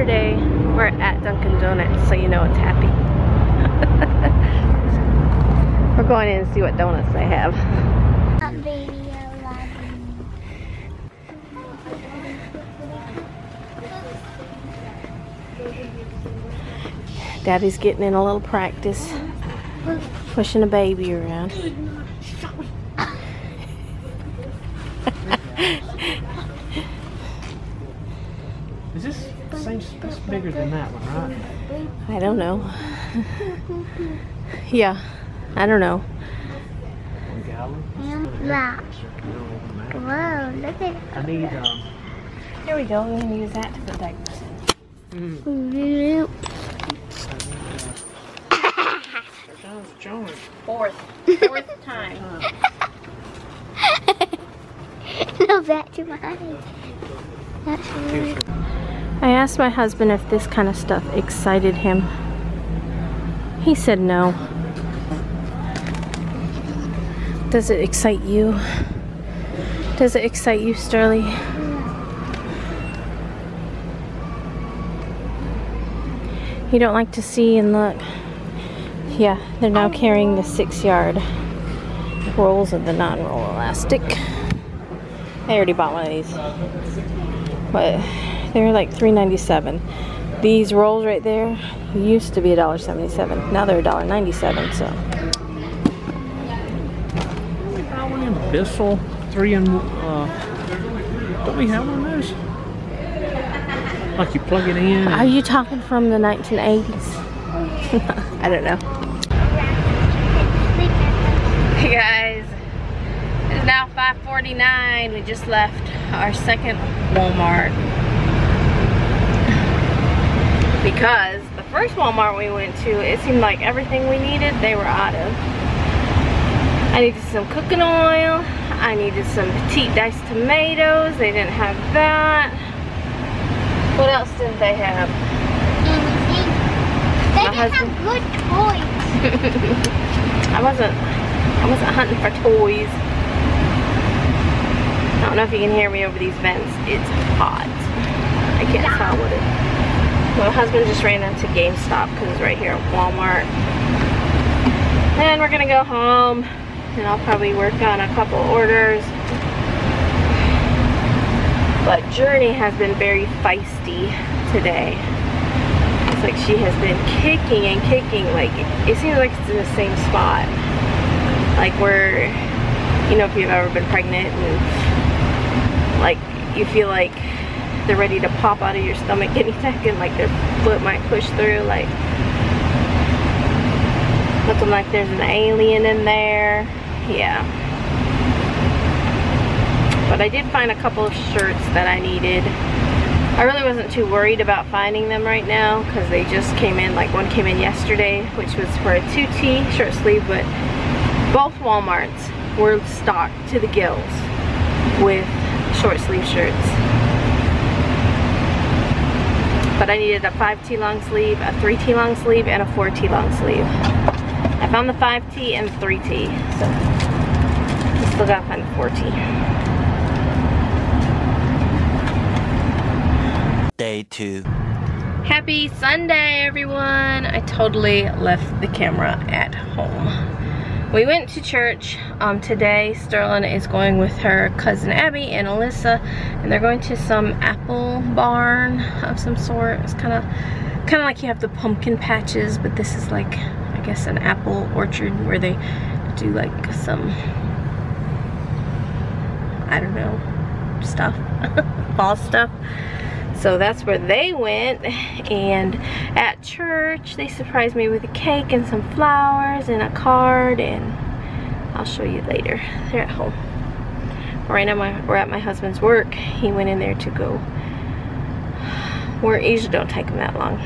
Saturday. We're at Dunkin' Donuts, so you know it's happy. We're going in and see what donuts they have. Daddy's getting in a little practice, pushing a baby around. Is this the same? That's bigger than that one, right? I don't know. Yeah, I don't know. 1 gallon? Yeah. Whoa, look at it. I need, Here we go, we're going to use that to put diapers in. Fourth time. No, back to mine. That's weird. I asked my husband if this kind of stuff excited him. He said no. Does it excite you? Does it excite you, Sterling? You don't like to see and look. Yeah, they're now carrying the 6-yard rolls of the non-roll elastic. I already bought one of these, but they're like $3.97. These rolls right there used to be $1.77. Now they're $1.97. So. We got one in Bissell, 3 and don't we have one of those? Like you plug it in. Are you talking from the 1980s? I don't know. Hey guys, it's now 5:49. We just left our second Walmart because the first Walmart we went to, it seemed like everything we needed they were out of. I needed some cooking oil. I needed some petite diced tomatoes. They didn't have that. What else didn't they have? They didn't have good toys. I wasn't hunting for toys. I don't know if you can hear me over these vents. It's hot. I can't tell what it. My husband just ran into GameStop because it's right here at Walmart. And we're gonna go home and I'll probably work on a couple orders. But Journey has been very feisty today. It's like she has been kicking and kicking. Like, it seems like it's in the same spot. Like where, you know, if you've ever been pregnant and like you feel like they're ready to pop out of your stomach any second, like their foot might push through, like looking like there's an alien in there. Yeah. But I did find a couple of shirts that I needed. I really wasn't too worried about finding them right now because they just came in. Like one came in yesterday, which was for a 2T short sleeve, but both Walmarts were stocked to the gills with short sleeve shirts. But I needed a 5T long sleeve, a 3T long sleeve, and a 4T long sleeve. I found the 5T and 3T, so I still gotta find the 4T. Day 2. Happy Sunday, everyone. I totally left the camera at home. We went to church today. Sterling is going with her cousin Abby and Alyssa, and they're going to some apple barn of some sort. It's kind of like you have the pumpkin patches, but this is like, I guess, an apple orchard where they do like some, I don't know, stuff, fall stuff. So that's where they went, and at church they surprised me with a cake and some flowers and a card, and I'll show you later. They're at home. Right now we're at my husband's work. He went in there to go work. Usually don't take him that long.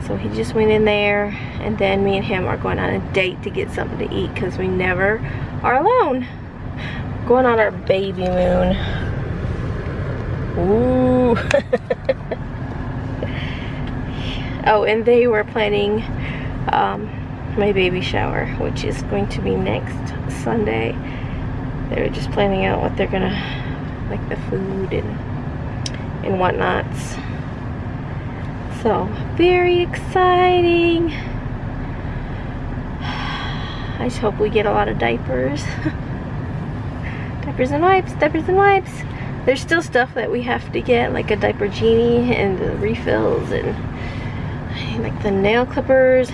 So he just went in there, and then me and him are going on a date to get something to eat because we never are alone. Going on our baby moon. Ooh. Oh, and they were planning my baby shower, which is going to be next Sunday. They were just planning out what they're gonna, like the food and whatnots. So, very exciting. I just hope we get a lot of diapers. Diapers and wipes, diapers and wipes. There's still stuff that we have to get, like a diaper genie and the refills and like the nail clippers.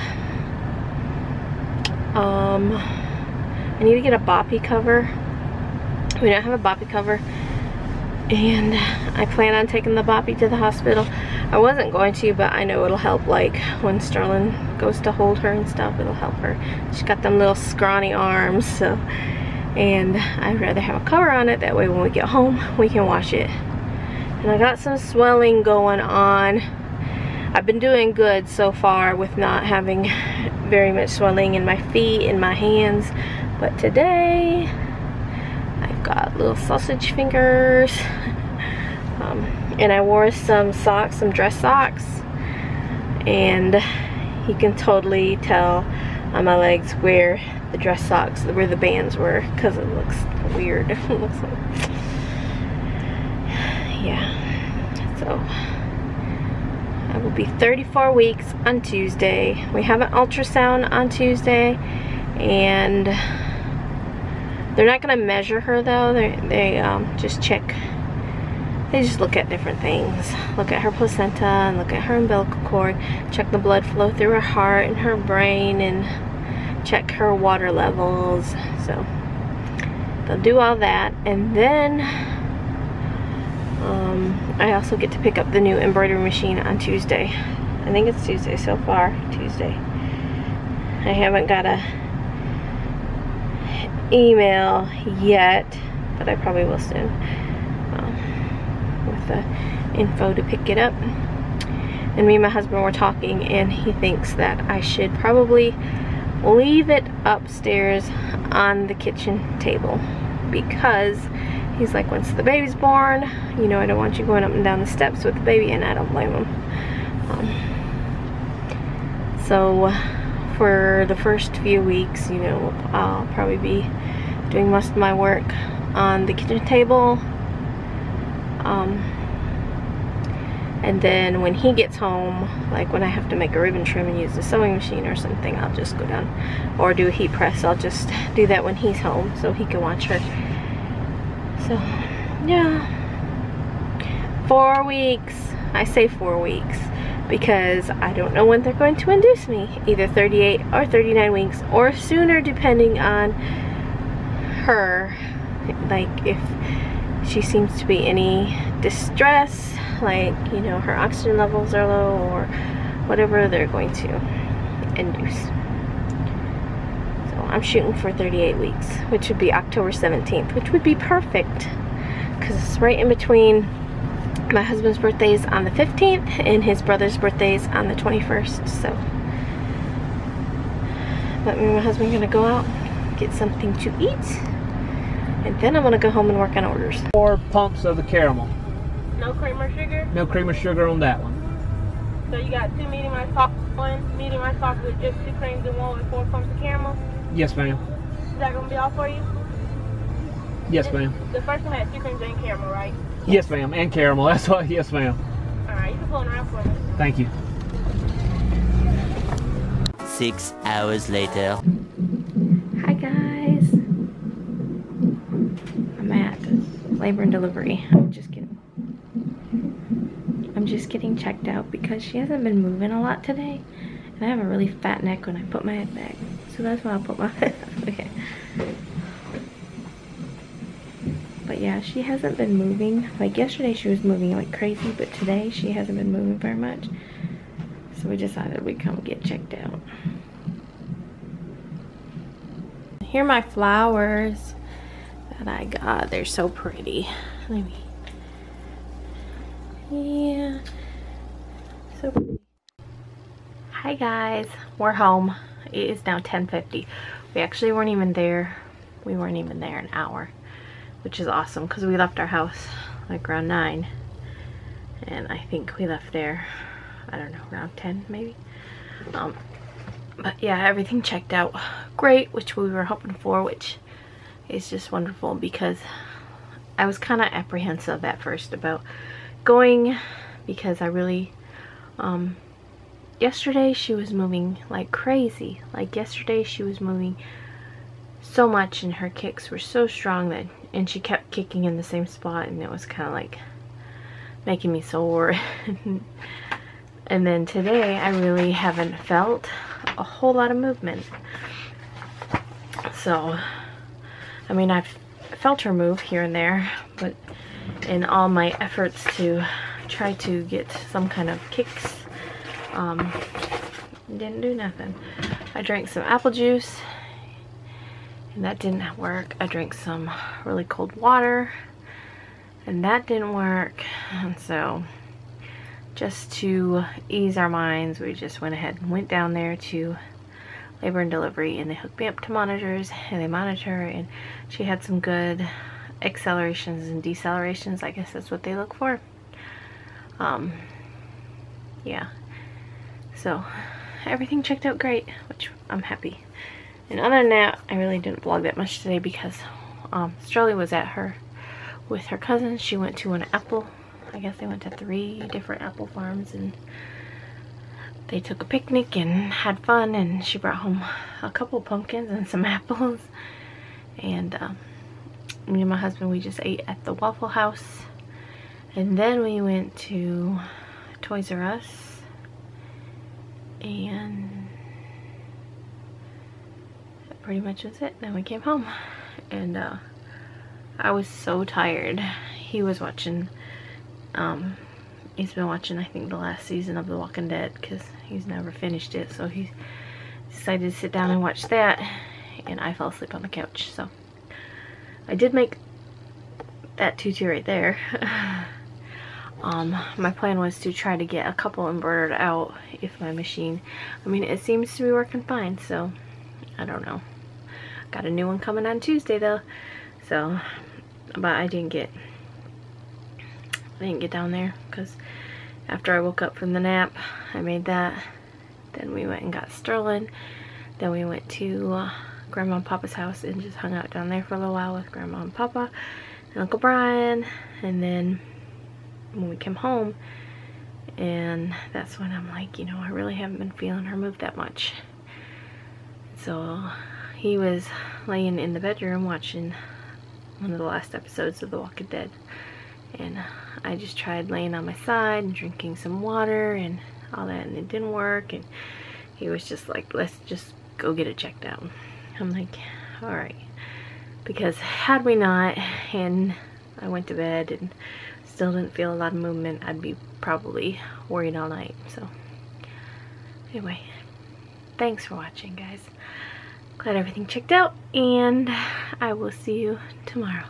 I need to get a boppy cover. We don't have a boppy cover, and I plan on taking the boppy to the hospital. I wasn't going to, but I know it'll help, like when Sterling goes to hold her and stuff, it'll help her. She's got them little scrawny arms, so, and I'd rather have a cover on it, that way when we get home we can wash it. And I got some swelling going on. I've been doing good so far with not having very much swelling in my feet and my hands, but today I've got little sausage fingers. And I wore some socks, some dress socks, and you can totally tell on my legs where the dress socks, where the bands were, because it looks weird. It looks like, yeah. So I will be 34 weeks on Tuesday. We have an ultrasound on Tuesday, and they're not going to measure her though. They just check. They just look at different things. Look at her placenta and look at her umbilical cord. Check the blood flow through her heart and her brain, and check her water levels. So they'll do all that, and then I also get to pick up the new embroidery machine on Tuesday. I think it's Tuesday so far. Tuesday. I haven't got a email yet, but I probably will soon. With the info to pick it up. And me and my husband were talking, and he thinks that I should probably leave it upstairs on the kitchen table, because he's like, once the baby's born, you know, I don't want you going up and down the steps with the baby, and I don't blame him. So for the first few weeks, you know, I'll probably be doing most of my work on the kitchen table. And then when he gets home, like when I have to make a ribbon trim and use the sewing machine or something, I'll just go down, or do a heat press. I'll just do that when he's home so he can watch her. So yeah, 4 weeks. I say 4 weeks because I don't know when they're going to induce me, either 38 or 39 weeks or sooner, depending on her. Like if she seems to be any distress, like, you know, her oxygen levels are low or whatever, they're going to induce. So I'm shooting for 38 weeks, which would be October 17th, which would be perfect because it's right in between my husband's birthday is on the 15th and his brother's birthday is on the 21st. So but me and my husband are gonna go out, get something to eat, and then I'm gonna go home and work on orders. 4 pumps of the caramel. No cream or sugar? No cream or sugar on that one. So you got 2 medium-sized sauce, 1 medium-sized sauce with just 2 creams and 1 with 4 pumps of caramel? Yes, ma'am. Is that gonna be all for you? Yes, ma'am. The first one had 2 creams and caramel, right? Yes, ma'am, and caramel. That's why. Yes, ma'am. Alright, you can pull it around for me. Thank you. 6 hours later. Hi guys. I'm at labor and delivery. I'm just getting checked out because she hasn't been moving a lot today, and I have a really fat neck when I put my head back, so that's why I'll put my head. Okay. But yeah, she hasn't been moving. Like yesterday she was moving like crazy, but today she hasn't been moving very much, so we decided we'd come get checked out. Here are my flowers that I got. They're so pretty. Let me. Yeah. So pretty. Hi guys. We're home. It is now 10:50. We actually weren't even there. We weren't even there an hour, which is awesome because we left our house like around 9. And I think we left there, I don't know, around 10 maybe. But yeah, everything checked out great, which we were hoping for, which is just wonderful because I was kind of apprehensive at first about going, because I really Yesterday she was moving like crazy. Like yesterday she was moving so much and her kicks were so strong that, and she kept kicking in the same spot, and it was kind of like making me sore. And then today I really haven't felt a whole lot of movement. So, I mean, I've felt her move here and there, but in all my efforts to try to get some kind of kicks, didn't do nothing. I drank some apple juice and that didn't work. I drank some really cold water and that didn't work. And so just to ease our minds, we just went ahead and went down there to labor and delivery, and they hooked me up to monitors and they monitor, and she had some good accelerations and decelerations. I guess that's what they look for. Yeah, so everything checked out great, which I'm happy. And other than that, I really didn't vlog that much today because Sterling was with her cousins. She went to an apple, I guess they went to 3 different apple farms, and they took a picnic and had fun, and she brought home a couple pumpkins and some apples. And me and my husband, we just ate at the Waffle House, and then we went to Toys R Us, and that pretty much was it. Then we came home, and I was so tired. He was watching, he's been watching, I think, the last season of The Walking Dead because he's never finished it, so he decided to sit down and watch that, and I fell asleep on the couch. So I did make that tutu right there. My plan was to try to get a couple embroidered out if my machine, I mean, it seems to be working fine, so I don't know. Got a new one coming on Tuesday though, so, but I didn't get down there because after I woke up from the nap, I made that. Then we went and got Sterling. Then we went to Grandma and Papa's house and just hung out down there for a little while with Grandma and Papa and Uncle Brian. And then when we came home, and that's when I'm like, you know, I really haven't been feeling her move that much. So he was laying in the bedroom watching one of the last episodes of The Walking Dead, and I just tried laying on my side and drinking some water and all that, and it didn't work. And he was just like, let's just go get it checked out. I'm like, all right, because had we not, and I went to bed and still didn't feel a lot of movement, I'd be probably worried all night. So anyway, thanks for watching, guys. Glad everything checked out, and I will see you tomorrow.